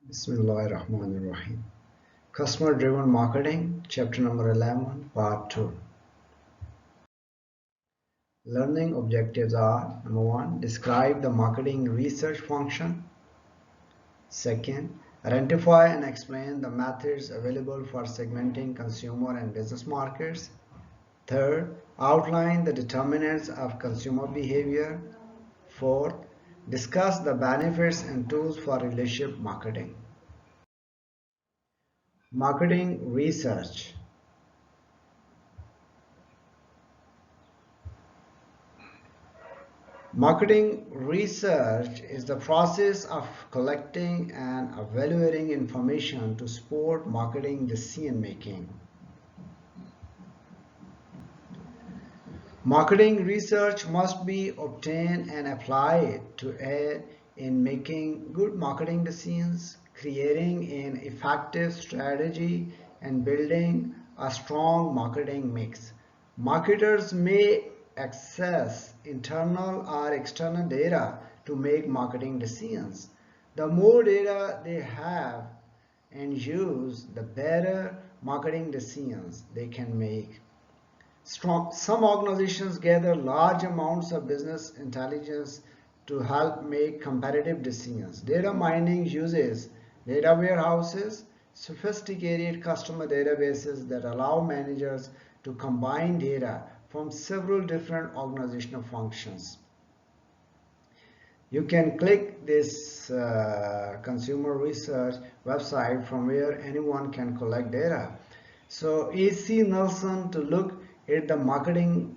Bismillahirrahmanirrahim. Customer Driven Marketing, Chapter number 11, Part 2. Learning objectives are: number 1, describe the marketing research function. Second, identify and explain the methods available for segmenting consumer and business markets. Third, outline the determinants of consumer behavior. Fourth, discuss the benefits and tools for relationship marketing. Marketing research. Marketing research is the process of collecting and evaluating information to support marketing decision making. Marketing research must be obtained and applied to aid in making good marketing decisions, creating an effective strategy, and building a strong marketing mix. Marketers may access internal or external data to make marketing decisions. The more data they have and use, the better marketing decisions they can make. Some organizations gather large amounts of business intelligence to help make competitive decisions. Data mining uses data warehouses, sophisticated customer databases that allow managers to combine data from several different organizational functions. You can click this consumer research website from where anyone can collect data. So AC Nielsen to look at the marketing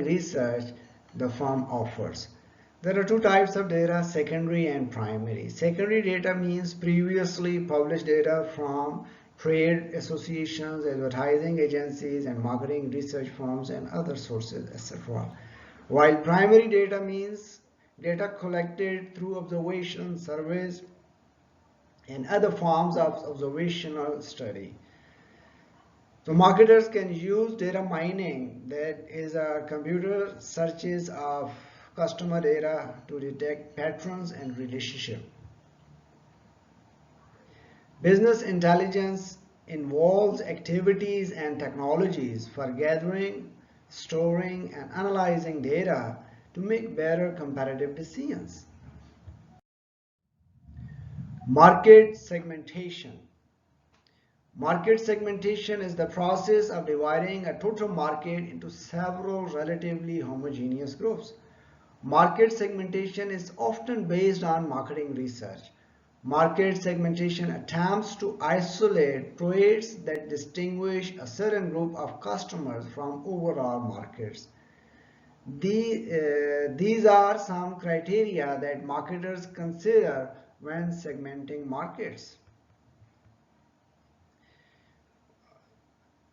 research the firm offers. There are two types of data: secondary and primary. Secondary data means previously published data from trade associations, advertising agencies, and marketing research firms and other sources, etc. While primary data means data collected through observation, surveys, and other forms of observational study. So marketers can use data mining, that is a computer searches of customer data to detect patterns and relationships. Business intelligence involves activities and technologies for gathering, storing, and analyzing data to make better competitive decisions. Market segmentation. Market segmentation is the process of dividing a total market into several relatively homogeneous groups. Market segmentation is often based on marketing research. Market segmentation attempts to isolate traits that distinguish a certain group of customers from overall markets. These are some criteria that marketers consider when segmenting markets.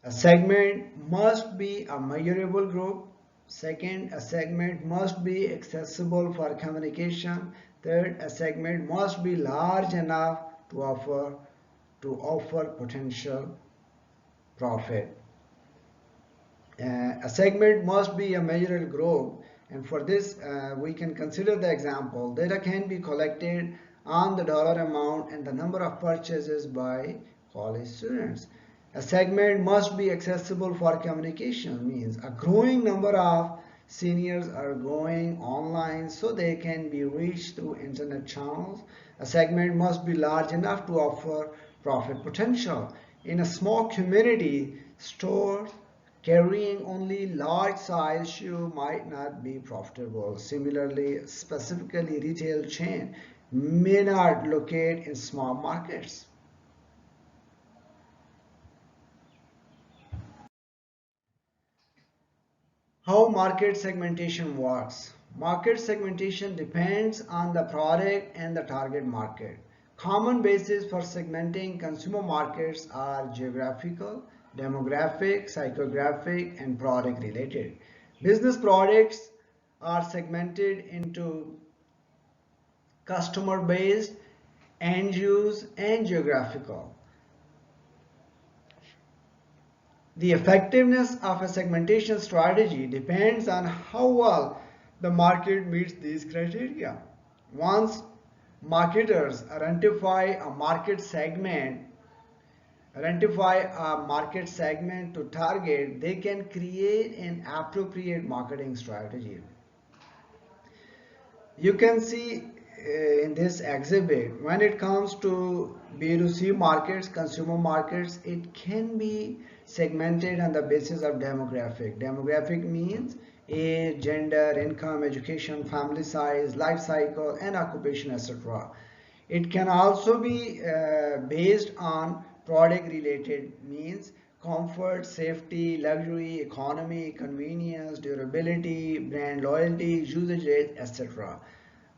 A segment must be a measurable group. Second, a segment must be accessible for communication. Third, a segment must be large enough to offer potential profit. A segment must be a measurable group, and for this we can consider the example: data can be collected on the dollar amount and the number of purchases by college students. A segment must be accessible for communication, means a growing number of seniors are going online so they can be reached through internet channels. A segment must be large enough to offer profit potential. In a small community, stores carrying only large size shoe might not be profitable. Similarly, specifically retail chain may not locate in small markets. How market segmentation works. Market segmentation depends on the product and the target market. Common bases for segmenting consumer markets are geographical, demographic, psychographic, and product related. Business products are segmented into customer based, end use, and geographical. The effectiveness of a segmentation strategy depends on how well the market meets these criteria. Once marketers identify a market segment to target, they can create an appropriate marketing strategy. You can see in this exhibit, when it comes to B2C markets, consumer markets, it can be segmented on the basis of demographic. Demographic means age, gender, income, education, family size, life cycle, and occupation, etc. It can also be based on product related means comfort, safety, luxury, economy, convenience, durability, brand loyalty, usage rate, etc.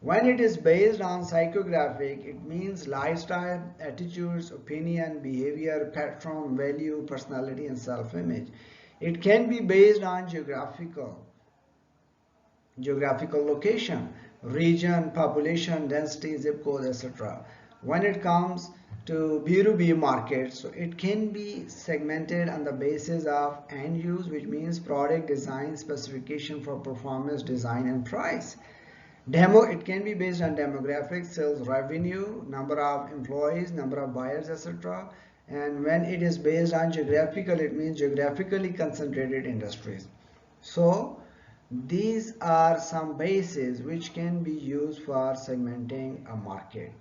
When it is based on psychographic, it means lifestyle, attitudes, opinion, behavior, pattern, value, personality, and self-image. It can be based on geographical location, region, population, density, zip code, etc. When it comes to B2B markets, so it can be segmented on the basis of end use, which means product design, specification for performance, design, and price. It can be based on demographics, sales revenue, number of employees, number of buyers, etc. And when it is based on geographical, it means geographically concentrated industries. So these are some bases which can be used for segmenting a market.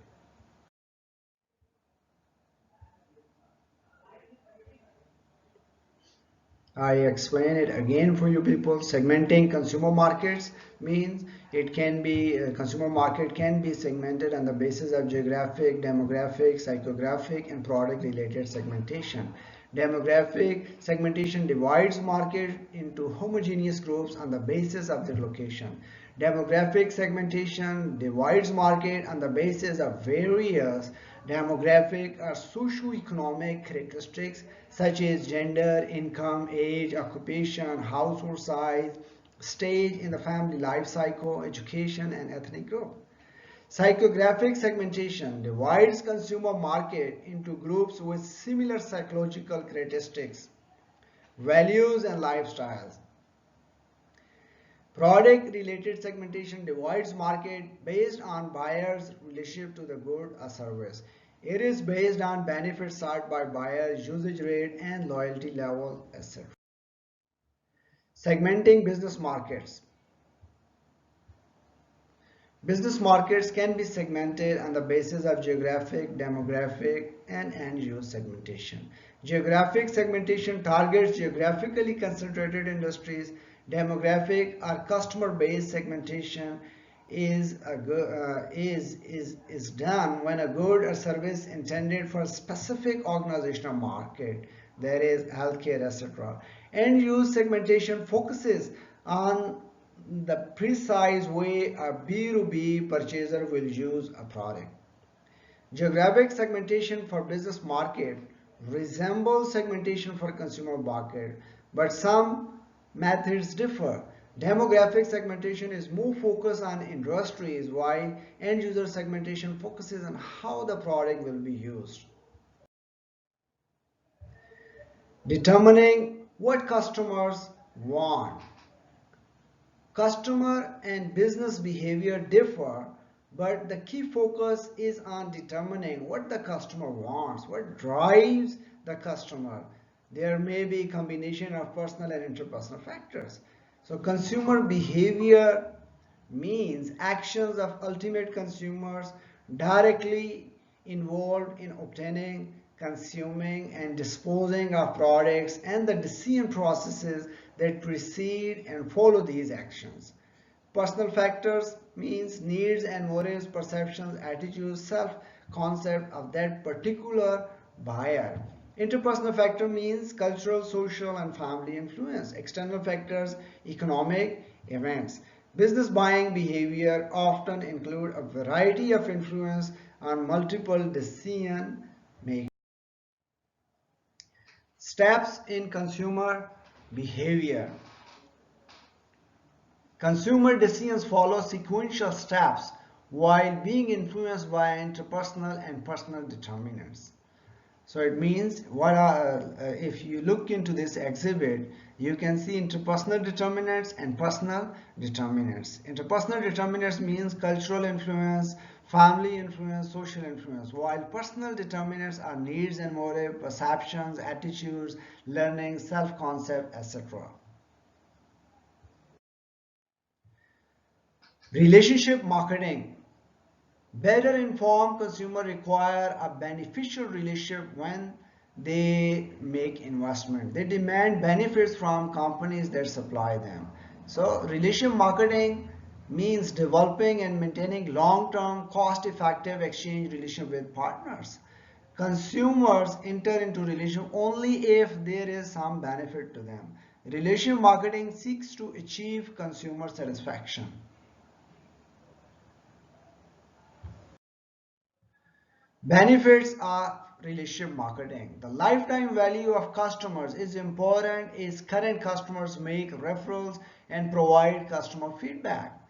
I explain it again for you people. Segmenting consumer markets means it can be consumer market can be segmented on the basis of geographic, demographic, psychographic, and product related segmentation. Demographic segmentation divides market into homogeneous groups on the basis of their location. Demographic segmentation divides market on the basis of various demographic or socio-economic characteristics such as gender, income, age, occupation, household size, stage in the family life cycle, education, and ethnic group. Psychographic segmentation divides consumer market into groups with similar psychological characteristics, values, and lifestyles. Product related segmentation divides market based on buyers' relationship to the good or service. It is based on benefits sought by buyers, usage rate, and loyalty level, etc. Segmenting business markets. Business markets can be segmented on the basis of geographic, demographic, and end-use segmentation. Geographic segmentation targets geographically concentrated industries. Demographic or customer-based segmentation is done when a good or service intended for a specific organizational market, that is healthcare, etc. End-use segmentation focuses on the precise way a B2B purchaser will use a product. Geographic segmentation for business market resembles segmentation for consumer market, but some methods differ. Demographic segmentation is more focused on industries, while end user segmentation focuses on how the product will be used. Determining what customers want. Customer and business behavior differ, but the key focus is on determining what the customer wants, what drives the customer. There may be a combination of personal and interpersonal factors. So consumer behavior means actions of ultimate consumers directly involved in obtaining, consuming, and disposing of products and the decision processes that precede and follow these actions. Personal factors means needs and motives, perceptions, attitudes, self-concept of that particular buyer. Interpersonal factor means cultural, social, and family influence. External factors, economic events. Business buying behavior often include a variety of influence on multiple decision making. Steps in consumer behavior. Consumer decisions follow sequential steps while being influenced by interpersonal and personal determinants. So it means if you look into this exhibit, you can see interpersonal determinants and personal determinants. Interpersonal determinants means cultural influence, family influence, social influence, while personal determinants are needs and motive, perceptions, attitudes, learning, self-concept, etc. Relationship marketing. Better informed consumer require a beneficial relationship when they make investment. They demand benefits from companies that supply them. So relationship marketing means developing and maintaining long-term cost-effective exchange relationship with partners. Consumers enter into relationship only if there is some benefit to them. Relationship marketing seeks to achieve consumer satisfaction. Benefits of relationship marketing. The lifetime value of customers is important as current customers make referrals and provide customer feedback.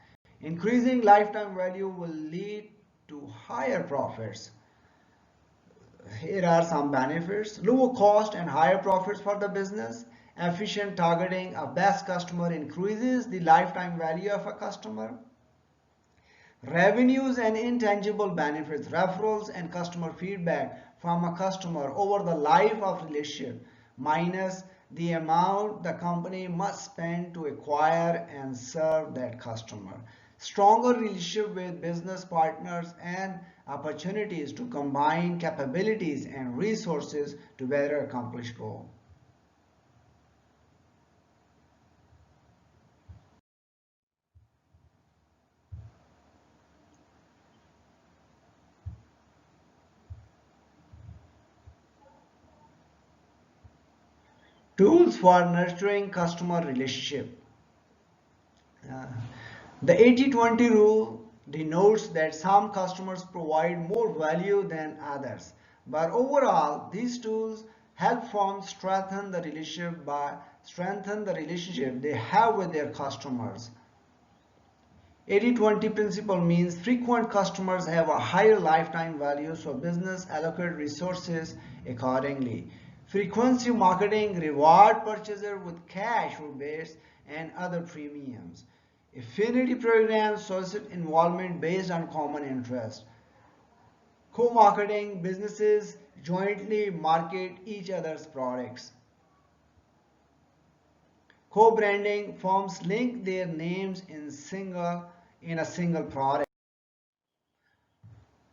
Increasing lifetime value will lead to higher profits. Here are some benefits. Lower cost and higher profits for the business. Efficient targeting of best customer increases the lifetime value of a customer. Revenues and intangible benefits, referrals and customer feedback from a customer over the life of relationship minus the amount the company must spend to acquire and serve that customer. Stronger relationship with business partners and opportunities to combine capabilities and resources to better accomplish goals. Tools for nurturing customer relationship. Uh, the 80-20 rule denotes that some customers provide more value than others, but overall, these tools help firms strengthen the relationship they have with their customers. 80-20 principle means frequent customers have a higher lifetime value, so business allocate resources accordingly. Frequency marketing reward purchaser with cash rebates and other premiums. Affinity programs solicit involvement based on common interest. Co-marketing businesses jointly market each other's products. Co-branding firms link their names in a single product.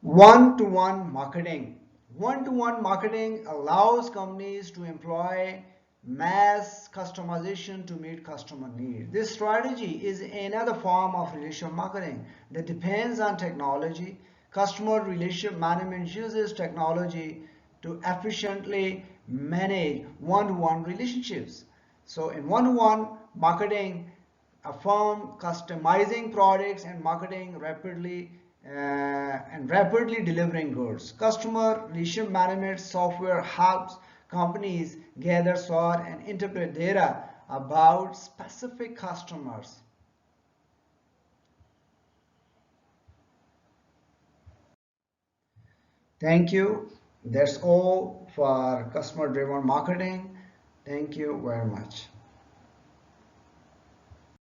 One-to-one marketing. One-to-one marketing allows companies to employ mass customization to meet customer needs. This strategy is another form of relationship marketing that depends on technology. Customer relationship management uses technology to efficiently manage one-to-one relationships. So in one-to-one marketing, a firm customizing products and marketing rapidly delivering goods. Customer relationship management software helps companies gather, sort, and interpret data about specific customers. Thank you. That's all for customer driven marketing. Thank you very much.